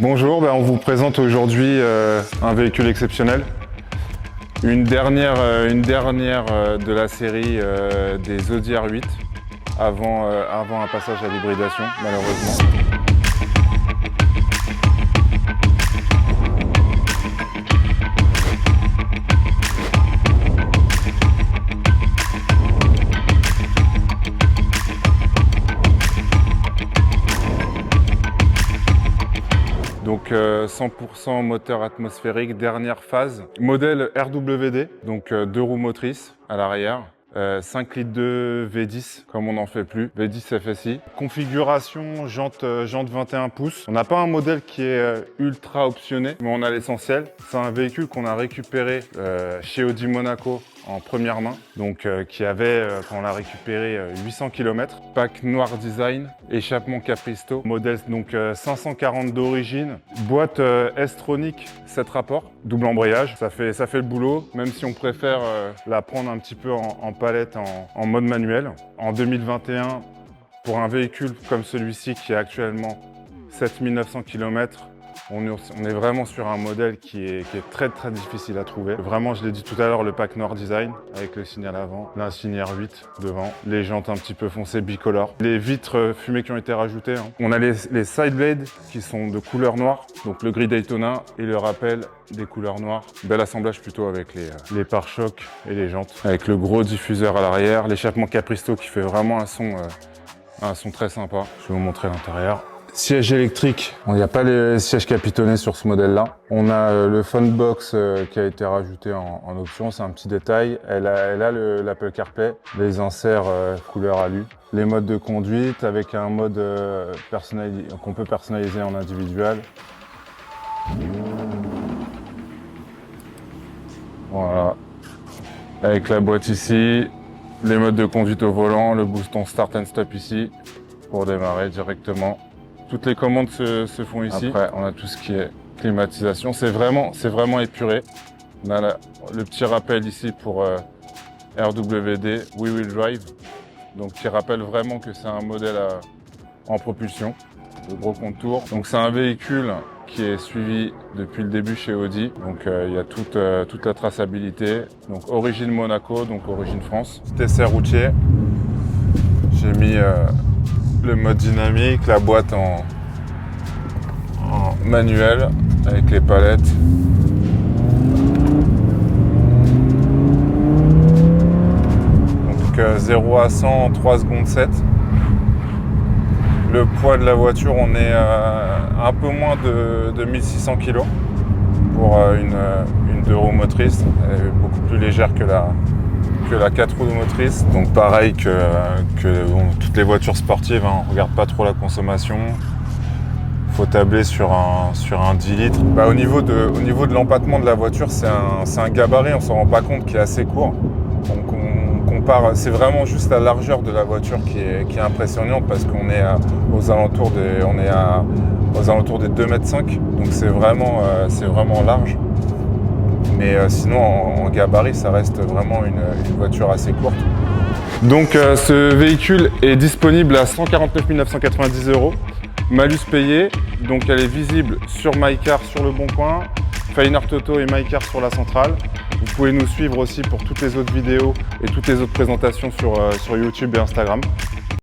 Bonjour, on vous présente aujourd'hui un véhicule exceptionnel. Une dernière de la série des Audi R8 avant un passage à l'hybridation, malheureusement. Donc 100% moteur atmosphérique, dernière phase. Modèle RWD, donc 2 roues motrices à l'arrière. 5 litres de V10, comme on n'en fait plus, V10 FSI. Configuration jante 21 pouces. On n'a pas un modèle qui est ultra optionné, mais on a l'essentiel. C'est un véhicule qu'on a récupéré chez Audi Monaco en première main, donc qui avait, quand on l'a récupéré, 800 km. Pack noir design, échappement Capristo, modèle donc 540 d'origine, boîte S-Tronic 7 rapports, double embrayage, ça fait le boulot, même si on préfère la prendre un petit peu en palette, en mode manuel. En 2021, pour un véhicule comme celui-ci qui est actuellement 7900 km, on est vraiment sur un modèle qui est très difficile à trouver. Vraiment, je l'ai dit tout à l'heure, le pack noir design avec le signal avant, l'insigne R8 devant, les jantes un petit peu foncées bicolores, les vitres fumées qui ont été rajoutées. On a les side blades qui sont de couleur noire, donc le gris Daytona et le rappel des couleurs noires. Bel assemblage plutôt avec les pare-chocs et les jantes, avec le gros diffuseur à l'arrière, l'échappement Capristo qui fait vraiment un son très sympa. Je vais vous montrer l'intérieur. Siège électrique, il n'y a pas les sièges capitonnés sur ce modèle-là. On a le Funbox qui a été rajouté en option, c'est un petit détail. Elle a l'Apple CarPlay, les inserts couleur alu, les modes de conduite avec un mode qu'on peut personnaliser en individuel. Voilà, avec la boîte ici, les modes de conduite au volant, le bouton Start and Stop ici pour démarrer directement. Toutes les commandes se font ici. Après, on a tout ce qui est climatisation. C'est vraiment épuré. On a le petit rappel ici pour RWD, We Will Drive. Donc, qui rappelle vraiment que c'est un modèle en propulsion. Le gros contour. Donc, c'est un véhicule qui est suivi depuis le début chez Audi. Donc, il y a toute la traçabilité. Donc, origine Monaco, donc origine France. Petit essai routier. J'ai mis le mode dynamique, la boîte en manuel avec les palettes. Donc 0 à 100 en 3 secondes 7. Le poids de la voiture, on est un peu moins de 1600 kg pour une 2 roues motrices. Elle est beaucoup plus légère que la 4 roues motrices. Donc pareil que toutes les voitures sportives, on ne regarde pas trop la consommation. Il faut tabler sur un 10 litres. Au niveau de l'empattement de la voiture, c'est un gabarit, on ne s'en rend pas compte, qui est assez court. Donc on compare, c'est vraiment juste la largeur de la voiture qui est impressionnante parce qu'on est aux alentours des 2,5 m. Donc c'est vraiment large. Mais sinon, en gabarit, ça reste vraiment une voiture assez courte. Donc ce véhicule est disponible à 149 990 €, malus payé. Donc elle est visible sur MyCar sur le Bon Coin, Fine-Art Auto et MyCar sur la centrale. Vous pouvez nous suivre aussi pour toutes les autres vidéos et toutes les autres présentations sur YouTube et Instagram.